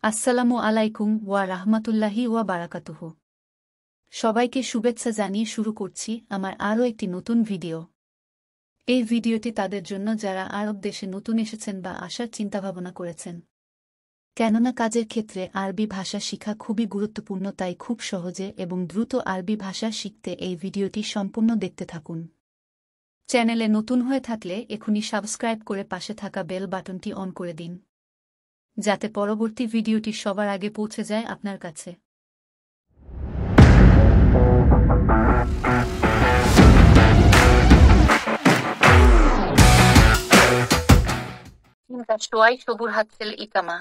আসসালামু আলাইকুম ওয়া রাহমাতুল্লাহি ওয়া বারাকাতুহু। সবাইকে শুভেচ্ছা জানিয়ে শুরু করছি আমার আরও একটি নতুন ভিডিও। এই ভিডিওটি তাদের জন্য যারা আরব দেশে নতুন এসেছেন বা আসার চিন্তাভাবনা করেছেন। কেননা কাজের ক্ষেত্রে আরবি ভাষা শিখা খুবই গুরুত্বপূর্ণ, তাই খুব সহজে এবং দ্রুত আরবি ভাষা শিখতে এই ভিডিওটি সম্পূর্ণ দেখতে থাকুন। চ্যানেলে নতুন হয়ে থাকলে এখনই সাবস্ক্রাইব করে পাশে থাকা বেল বাটনটি অন করে দিন, যাতে পরবর্তী ভিডিওটি সবার আগে পৌঁছে যায় আপনার কাছে। সোয়াই সবুর হাতসেল ইকামা।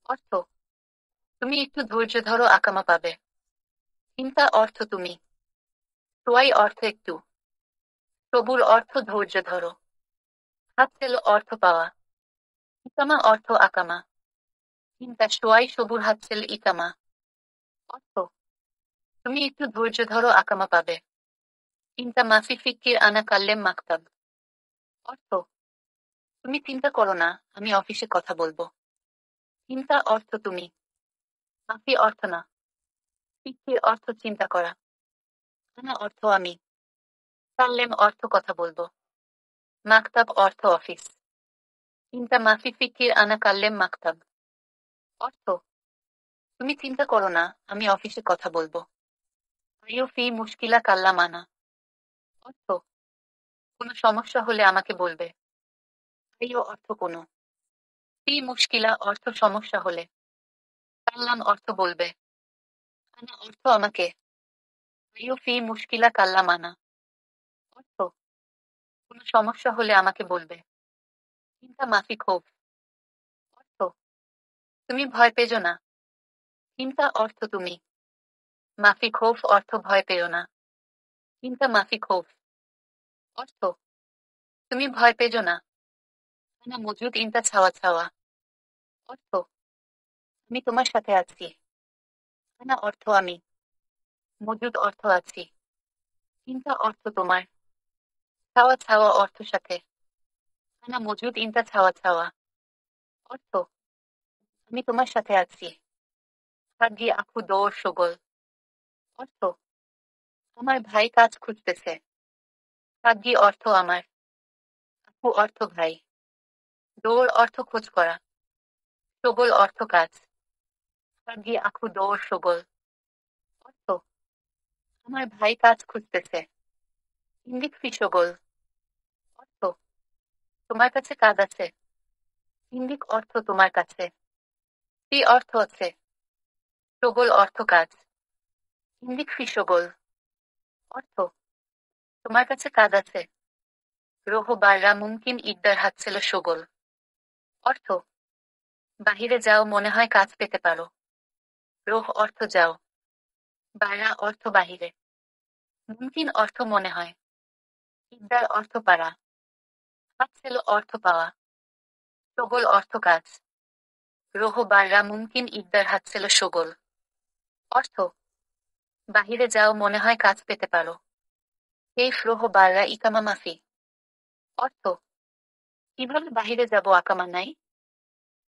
অর্থ, তুমি একটু ধৈর্য ধরো, আকামা পাবে। চিন্তা অর্থ তুমি। সোয়াই অর্থ একটু। সবুর অর্থ ধৈর্য ধরো। হাতসেল অর্থ পাওয়া। ইকামা অর্থ আকামা। চিন্তা সোয়াই সবুর হাতসেল ইকামা। অর্থ, তুমি একটু ধৈর্য ধরো, আকামা পাবে। চিন্তা মাফি ফিক্কির আনা কাল্লেম মাকতাব। অর্থ, তুমি চিন্তা করো না, আমি অফিসে কথা বলবো। চিন্তা অর্থ তুমি। মাফি অর্থ না। ফিক্কির অর্থ চিন্তা করা। আনা অর্থ আমি। কাল্লেম অর্থ কথা বলবো। মাকতাব অর্থ অফিস। চিন্তা মাফি ফিকির আনা কাল্লেম মাকতাব। অর্থ, তুমি চিন্তা করো না, আমি অফিসে কথা বলবো। আইও ফি মুশকিলা কাল্লাম আনা। অর্থ, কোনো সমস্যা হলে আমাকে বলবে। আইও অর্থ কোনো। ফি মুশকিলা অর্থ সমস্যা হলে। কাল্লাম অর্থ বলবে। আনা অর্থ আমাকে। আইও ফি মুশকিলা কাল্লাম আনা। অর্থ, কোনো সমস্যা হলে আমাকে বলবে। চিন্তা মাফি ক্ষোভ। অর্থ, তুমি ভয় পেজো না। চিন্তা অর্থ তুমি। মাফি ক্ষোভ অর্থ ভয় পেও না। চিন্তা মাফি ক্ষোভ। অর্থ, তুমি ভয় পেজো না। আনা মজুদ ইনতা ছাওয়া ছাওয়া। অর্থ, আমি তোমার সাথে আছি। আনা অর্থ আমি। মজুদ অর্থ আছি। ইনতা অর্থ তোমার। ছাওয়া ছাওয়া অর্থ সাথে। আনা মজুদ ইনতা ছাওয়া ছাওয়া। অর্থ, আমি তোমার সাথে আছি। হাগি আখু দৌড় সগোল। অর্থ, আমার ভাই কাজ খুঁজতেছে। হাগি অর্থ আমার। আখু অর্থ ভাই। দৌড় অর্থ খোঁজ করা। সগোল অর্থ কাজ। হাগি আখু দৌড় সগোল। অর্থ, আমার ভাই কাজ খুঁজতেছে। ইন্দিক ফি সগোল। অর্থ, তোমার কাছে কাজ আছে। ইন্দিক অর্থ তোমার কাছে। ফি অর্থ আছে। সগোল অর্থ কাজ। ইন্দিক ফি সগোল। অর্থ, তোমার কাছে কাজ আছে। রোহ বাররা মুমকিন ইকদার হাতছিল সগোল। অর্থ, বাহিরে যাও, মনে হয় কাজ পেতে পারো। রোহ অর্থ যাও। বাররা অর্থ বাহিরে। মুমকিন অর্থ মনে হয়। ইকদার অর্থ পারা। হাতছিল অর্থ পাওয়া। সগোল অর্থ কাজ। রোহ বাররা মুমকিন ইকদার হাতছিল সগোল। অর্থ, বাহিরে যাও, মনে হয় কাজ পেতে পারো। কেইফ রোহ বাররা ইকামা মাফি। অর্থ, কিভাবে বাহিরে যাব, আকামা নাই।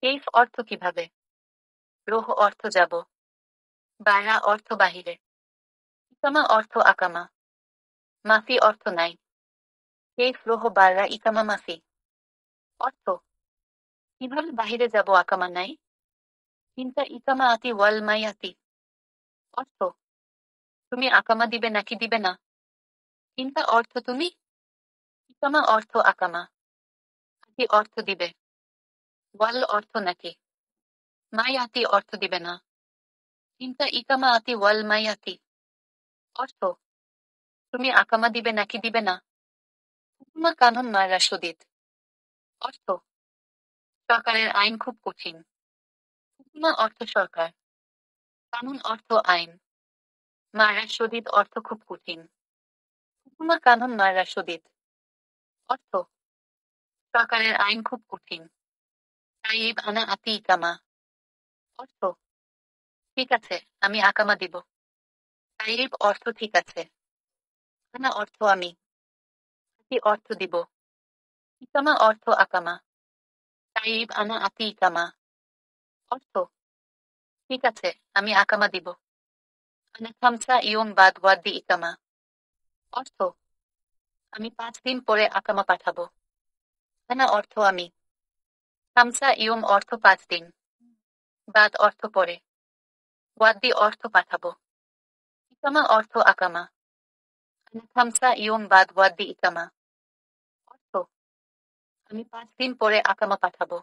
কেইফ অর্থ কিভাবে। রোহ অর্থ যাব। বায়রা অর্থ বাহিরে। ইকামা অর্থ আকামা। মাফি অর্থ নাই। কেইফ রোহ বাররা ইকামা মাফি। অর্থ, কিভাবে বাহিরে যাব, আকামা নাই। চিন্তা ইকামা আতি ওয়াল মাই আতি। অর্থ, তুমি আকামা দিবে নাকি দিবে না। চিন্তা অর্থ তুমি। ইকামা অর্থ আকামা। আতি অর্থ দিবে। ওয়াল অর্থ নাকি। মাই আতি অর্থ দিবে না। চিন্তা ইকামা আতি ওয়াল মাই আতি। অর্থ, তুমি আকামা দিবে নাকি দিবে না। হুকুমা কানুন মায়রা শদীদ। অর্থ, সরকারের আইন খুব কঠিন। হুকুমা অর্থ সরকার। কানুন অর্থ আইন। মায়রা শদীদ অর্থ খুব কঠিন। হুকুমা কানুন মায়রা শদীদ। অর্থ, সরকারের আইন খুব কঠিন। তাইব আনা আতি ইকামা। অর্থ, ঠিক আছে, আমি আকামা দিব। তাইব অর্থ ঠিক আছে। আনা অর্থ আমি। আতি অর্থ দিব। ইকামা অর্থ আকামা। তাইব আনা আতি ইকামা। অর্থ, ঠিক আছে, আমি আকামা দিব। আনা খামসা ইয়ম বাদ ওয়াদ্দি ইকামা। অর্থ আমি 5 দিন পরে আকামা পাঠাবো। আনা অর্থ আমি। খামসা ইয়ম অর্থ 5 দিন। বাদ অর্থ পরে। ওয়াদ্দি অর্থ পাঠাবো। ইকামা অর্থ আকামা। আনা খামসা ইয়ম বাদ ওয়াদ্দি ইকামা। অর্থ আমি 5 দিন পরে আকামা পাঠাবো।